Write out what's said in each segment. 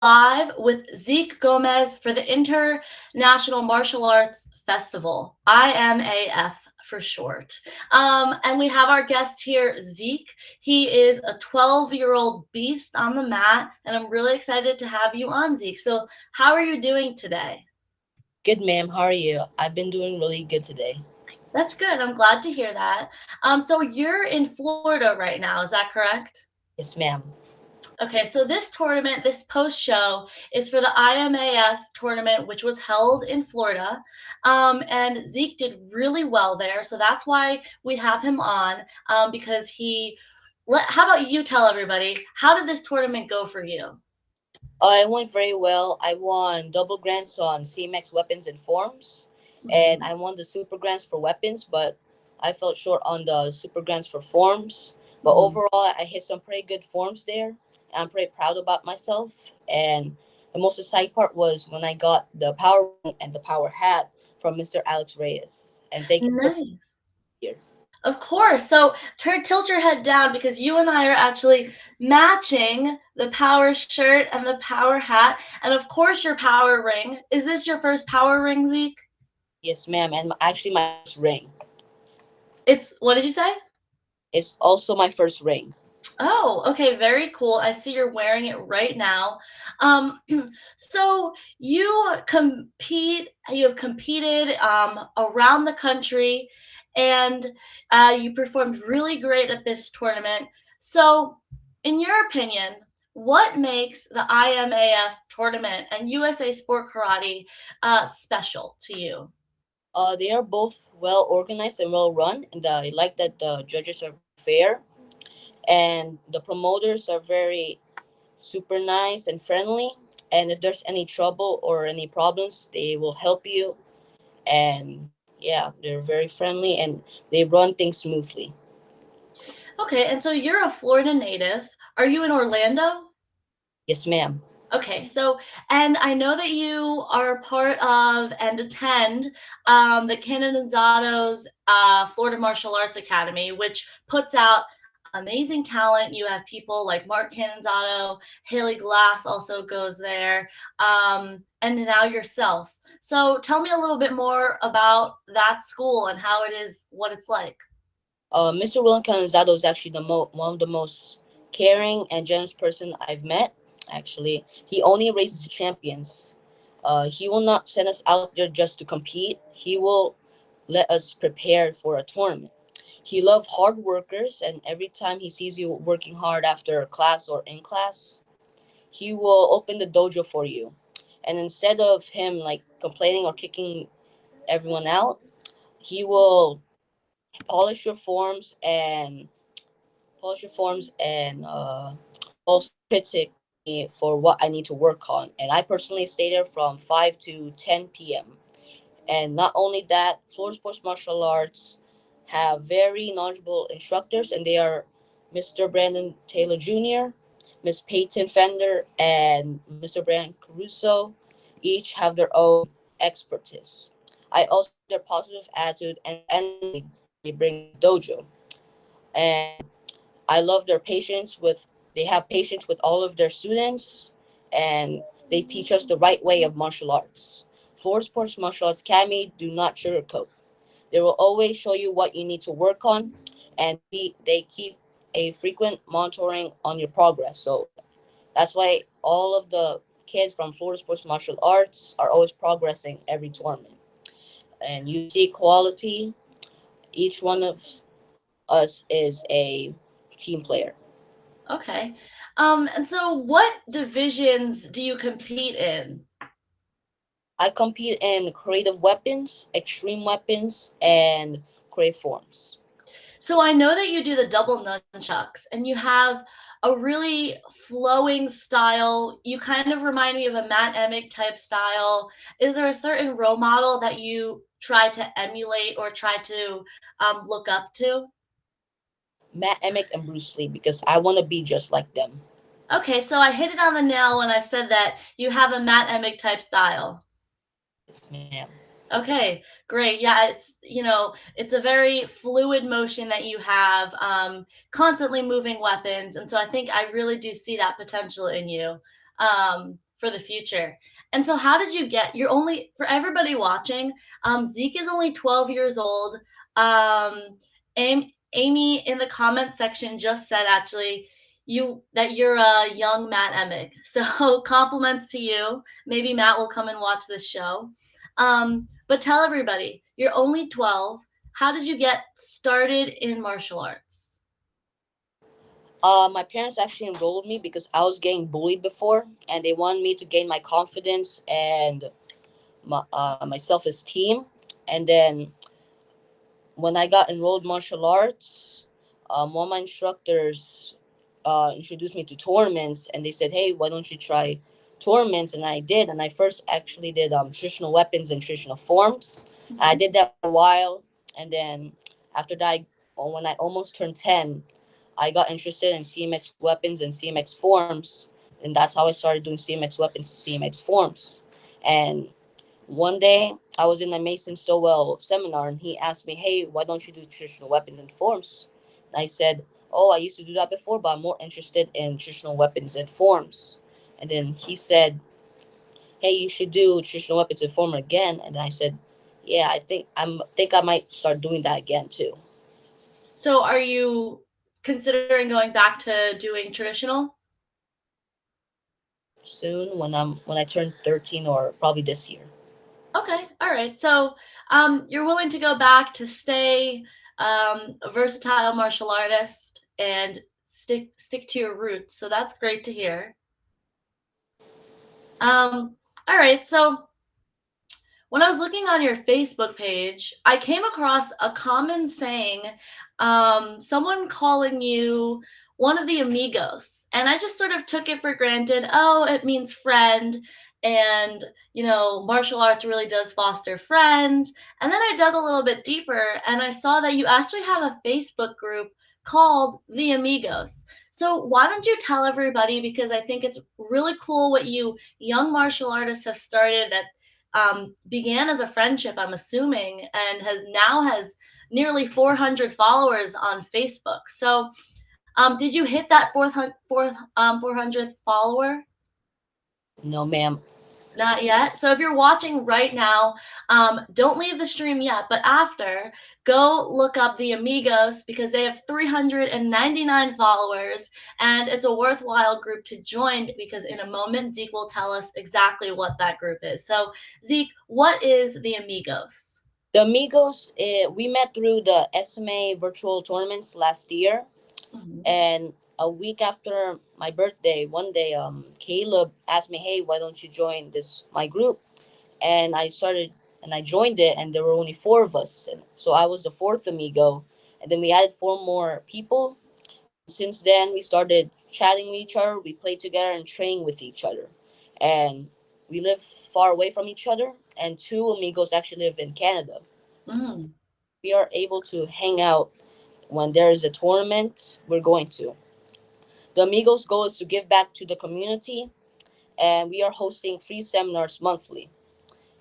live with Zeke Gomez for the International Martial Arts Festival, IMAF for short. And we have our guest here, Zeke. He is a 12-year-old beast on the mat, and I'm really excited to have you on, Zeke. So, how are you doing today? Good, ma'am. How are you? I've been doing really good today. That's good. I'm glad to hear that. So you're in Florida right now, is that correct? Yes, ma'am. Okay, so this tournament, this post show, is for the IMAF tournament, which was held in Florida. And Zeke did really well there. So that's why we have him on because how about you tell everybody, how did this tournament go for you? It went very well. I won double grants on CMX weapons and forms, and Mhm. I won the super grants for weapons, but I fell short on the super grants for forms. But Mhm. overall, I hit some pretty good forms there, and I'm pretty proud about myself. And the most exciting part was when I got the power ring and the power hat from Mr. Alex Reyes. And thank you for Nice. here. Of course. So tilt your head down because you and I are actually matching the power shirt and the power hat, and of course your power ring. Is this your first power ring, Zeke? Yes, ma'am. And actually, my first ring. It's what did you say? It's also my first ring. Oh, okay, very cool. I see you're wearing it right now. Um, so you have competed around the country, and you performed really great at this tournament. So, in your opinion, what makes the IMAF tournament and USA Sport Karate special to you? They are both well organized and well run, and I like that the judges are fair, and the promoters are very super nice and friendly. And if there's any trouble or any problems, they will help you. And yeah, they're very friendly and they run things smoothly. Okay, and so you're a Florida native. Are you in Orlando? Yes, ma'am. Okay, so and I know that you are part of and attend the Canonizato's Florida Martial Arts Academy, which puts out amazing talent. You have people like Mark Canonzato, Haley Glass also goes there, and now yourself. So tell me a little bit more about that school and how it is, what it's like. Mr. William Canizado is actually one of the most caring and generous person I've met. Actually, he only raises champions. He will not send us out there just to compete. He will let us prepare for a tournament. He loves hard workers, and every time he sees you working hard after class or in class, he will open the dojo for you. And instead of him like complaining or kicking everyone out, he will polish your forms and also critique me for what I need to work on. And I personally stay there from 5 to 10 p.m. And not only that, Florida Sports Martial Arts have very knowledgeable instructors, and they are Mr. Brandon Taylor Jr., Miss Peyton Fender, and Mr. Brandon Caruso. Each have their own expertise. I also like their positive attitude and energy they bring to the dojo. And I love their patience with they have patience with all of their students, and they teach us the right way of martial arts. Florida Sports Martial Arts Academy do not sugarcoat. They will always show you what you need to work on, and they keep a frequent monitoring on your progress. So that's why all of the kids from Florida Sports Martial Arts are always progressing every tournament. And you see quality. Each one of us is a team player. Okay. And so what divisions do you compete in? I compete in creative weapons, extreme weapons, and creative forms. So I know that you do the double nunchucks and you have a really flowing style. You kind of remind me of a Matt Emick type style. Is there a certain role model that you try to emulate or try to look up to? Matt Emick and Bruce Lee because I want to be just like them. Okay, so I hit it on the nail when I said that you have a Matt Emick type style. Yes, ma'am. Okay, great. Yeah, it's a very fluid motion that you have, constantly moving weapons, and so I think I really do see that potential in you. for the future. And so, how did you get? You're only for everybody watching. Zeke is only 12 years old. Amy in the comment section just said actually you that you're a young Matt Emick. So compliments to you. Maybe Matt will come and watch this show. But tell everybody, you're only 12. How did you get started in martial arts? My parents actually enrolled me because I was getting bullied before, and they wanted me to gain my confidence and my self esteem. And then when I got enrolled in martial arts, one of my instructors introduced me to tournaments, and they said, "Hey, why don't you try tournaments?" And I did, and I first actually did traditional weapons and traditional forms. I Mhm. did that for a while, and then after that, when I almost turned 10, I got interested in CMX weapons and CMX forms, and that's how I started doing CMX weapons and CMX forms. And one day, I was in a Mason Stowell seminar, and he asked me, "Hey, why don't you do traditional weapons and forms?" And I said, "Oh, I used to do that before, but I'm more interested in traditional weapons and forms." And then he said, "Hey, you should do traditional weapons and form again." And I said, "Yeah, I think I might start doing that again too So, are you considering going back to doing traditional? soon when I turn 13 or probably this year." Okay, all right. So, you're willing to go back to stay a versatile martial artist and stick to your roots. So that's great to hear. All right. So when I was looking on your Facebook page, I came across a common saying, someone calling you one of the amigos. And I just sort of took it for granted. Oh, it means friend. And, martial arts really does foster friends. And then I dug a little bit deeper and I saw that you actually have a Facebook group called The Amigos. So, why don't you tell everybody? Because I think it's really cool what you young martial artists have started that began as a friendship, I'm assuming, and has nearly 400 followers on Facebook. So, did you hit that 400th follower? No, ma'am. Not yet. So if you're watching right now, don't leave the stream yet. But after, go look up the Amigos because they have 399 followers, and it's a worthwhile group to join because in a moment Zeke will tell us exactly what that group is. So Zeke, what is the Amigos? The Amigos, we met through the SMA virtual tournaments last year. Mhm. And a week after my birthday, one day, Caleb asked me, "Hey, why don't you join this my group?" And I joined it, and there were only four of us, and so I was the fourth amigo. And then we added four more people, and since then we started chatting with each other. We played together and trained with each other, and we live far away from each other. And two amigos actually live in Canada. Mm. We are able to hang out when there is a tournament. We're going to. The Amigos' goal is to give back to the community, and we are hosting free seminars monthly.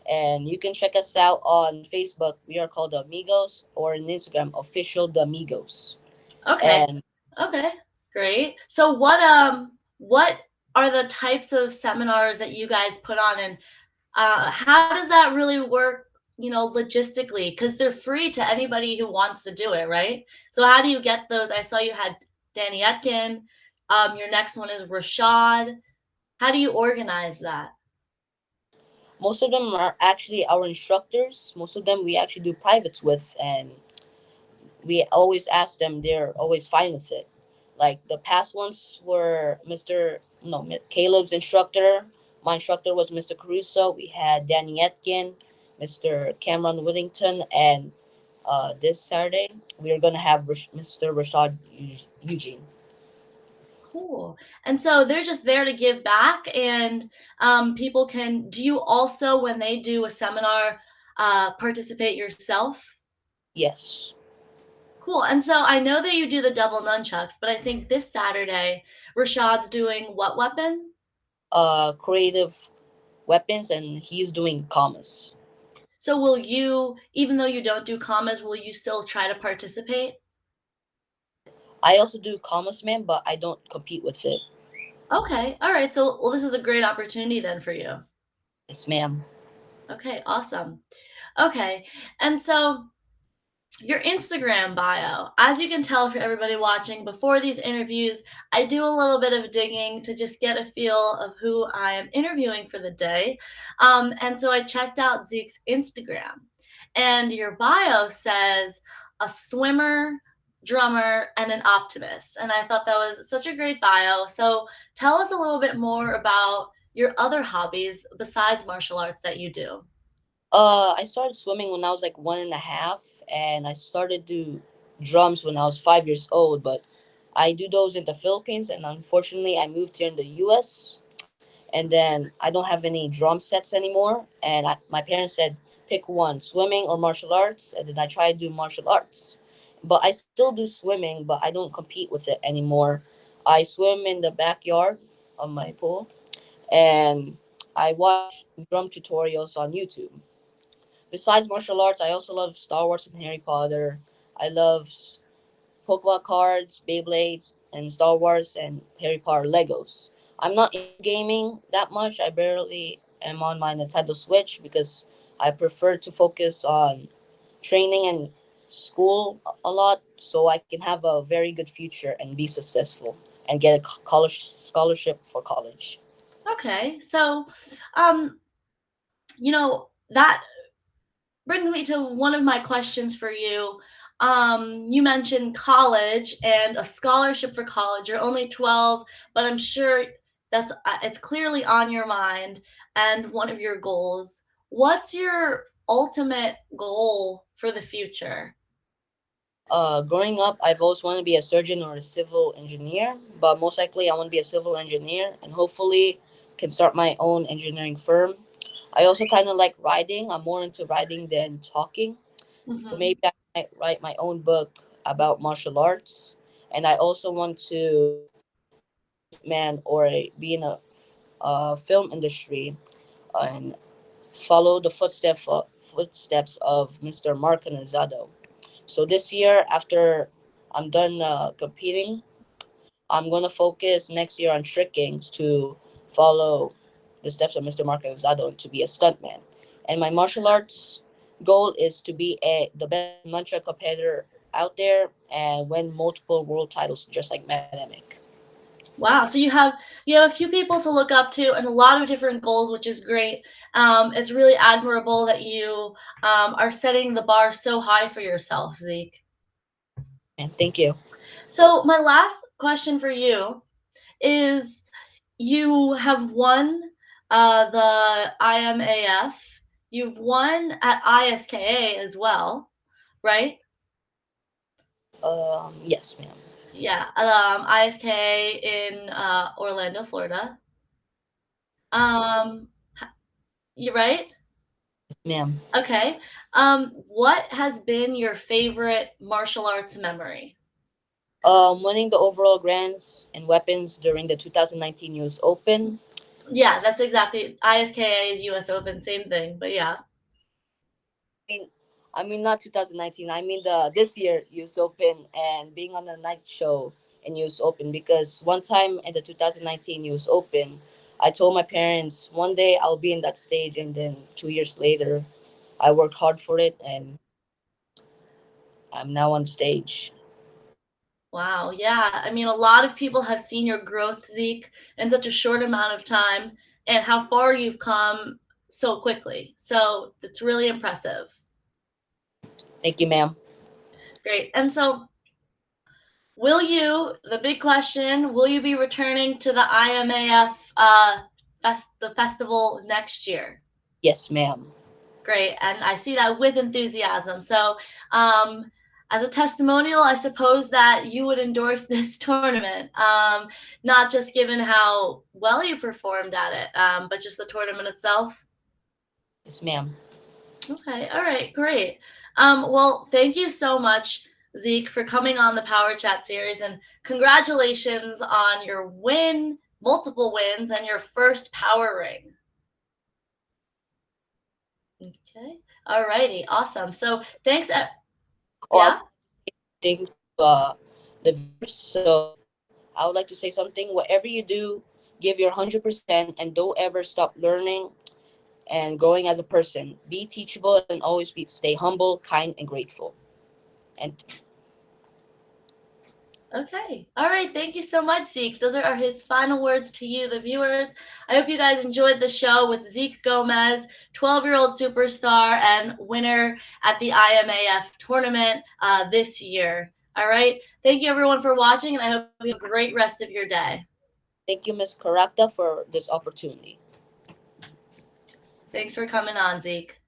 And you can check us out on Facebook. We are called the Amigos, or on Instagram, official the Amigos. Okay. And Okay. Great. So what are the types of seminars that you guys put on, and how does that really work, logistically? Because they're free to anybody who wants to do it, right? So how do you get those? I saw you had Danny Etkin. Your next one is Rashad. How do you organize that? most of them are actually our instructors. Most of them we actually do privates with, and we always ask them. They're always fine with it. Like the past ones were Caleb's instructor. My instructor was Mr. Caruso. We had Danny Etkin, Mr. Cameron Whittington, and this Saturday we are gonna have Mr. Rashad Eugene. Cool. And so they're just there to give back, and people can. Do you also, when they do a seminar, participate yourself? Yes. Cool. And so I know that you do the double nunchucks, but I think this Saturday, Rashad's doing what weapon? Creative weapons, and he's doing commas. So will you, even though you don't do commas, will you still try to participate? I also do commas, man, but I don't compete with it. Okay. All right. So, well, this is a great opportunity then for you. Yes, ma'am. Okay. Awesome. Okay. And so, your Instagram bio. As you can tell for everybody watching, before these interviews, I do a little bit of digging to just get a feel of who I am interviewing for the day. And so I checked out Zeke's Instagram, and your bio says a swimmer, drummer, and an optimist. And I thought that was such a great bio. So tell us a little bit more about your other hobbies besides martial arts that you do. I started swimming when I was like 1.5, and I started do drums when I was 5 years old. But I do those in the Philippines, and unfortunately, I moved here in the U.S. And then I don't have any drum sets anymore. And my parents said pick one, swimming or martial arts. And then I tried to do martial arts, but I still do swimming, but I don't compete with it anymore. I swim in the backyard of my pool, and I watch drum tutorials on YouTube. Besides martial arts, I also love Star Wars and Harry Potter. I love Pokemon cards, Beyblades, and Star Wars and Harry Potter Legos. I'm not into gaming that much. I barely am on my Nintendo Switch because I prefer to focus on training and school a lot so I can have a very good future and be successful and get a college scholarship for college. Okay. So, um, that brings me to one of my questions for you. You mentioned college and a scholarship for college. You're only 12, but I'm sure that's it's clearly on your mind and one of your goals. What's your ultimate goal for the future? Growing up, I've always wanted to be a surgeon or a civil engineer, but most likely I want to be a civil engineer and hopefully can start my own engineering firm. I also kind of like writing. I'm more into writing than talking. So Hmm. maybe I might write my own book about martial arts. And I also want to be a stuntman or be in a film industry and follow the footsteps of Mr. Mark Anazado. So this year, after I'm done competing, I'm gonna focus next year on tricking to follow the steps of Mr. Mark Anazado and to be a stuntman. And my martial arts goal is to be the best nunchuck competitor out there and win multiple world titles, just like Matt Emick. Wow, so you have a few people to look up to and a lot of different goals, which is great. It's really admirable that you are setting the bar so high for yourself, Zeke. And thank you. So my last question for you is: you have won the IMAF, you've won at ISKA as well, right? Yes, ma'am. Yeah, ISKA in Orlando, Florida. Um, you right? Yes, ma'am. Okay. What has been your favorite martial arts memory? Winning the overall grands and weapons during the 2019 U.S. Open. Yeah, that's exactly ISKA is US Open, same thing, but yeah. I mean, not 2019. I mean the this year U.S. Open and being on the night show in U.S. Open because one time in the 2019 U.S. Open, I told my parents one day I'll be in that stage, and then 2 years later, I worked hard for it, and I'm now on stage. Wow, yeah. I mean, a lot of people have seen your growth, Zeke, in such a short amount of time and how far you've come so quickly. So it's really impressive. Thank you, ma'am. Great. And so, the big question, will you be returning to the IMAF the festival next year? Yes, ma'am. Great, and I see that with enthusiasm. So, um, as a testimonial, I suppose that you would endorse this tournament, not just given how well you performed at it, but just the tournament itself. Yes, ma'am. Okay, all right, great. Well, thank you so much, Zeke, for coming on the Power Chat series, and congratulations on your multiple wins, and your first Power Ring. Okay, all righty, awesome. So, thanks. Oh, I Yeah. think the viewers. So I would like to say something. Whatever you do, Give your 100% and don't ever stop learning and growing as a person. Be teachable and always stay humble, kind, and grateful. And Okay. All right. Thank you so much, Zeke. Those are his final words to you, the viewers. I hope you guys enjoyed the show with Zeke Gomez, 12-year-old superstar and winner at the IMAF tournament this year. All right. Thank you, everyone, for watching, and I hope you have a great rest of your day. thank you, Miss Caracta, for this opportunity. Thanks for coming on, Zeke.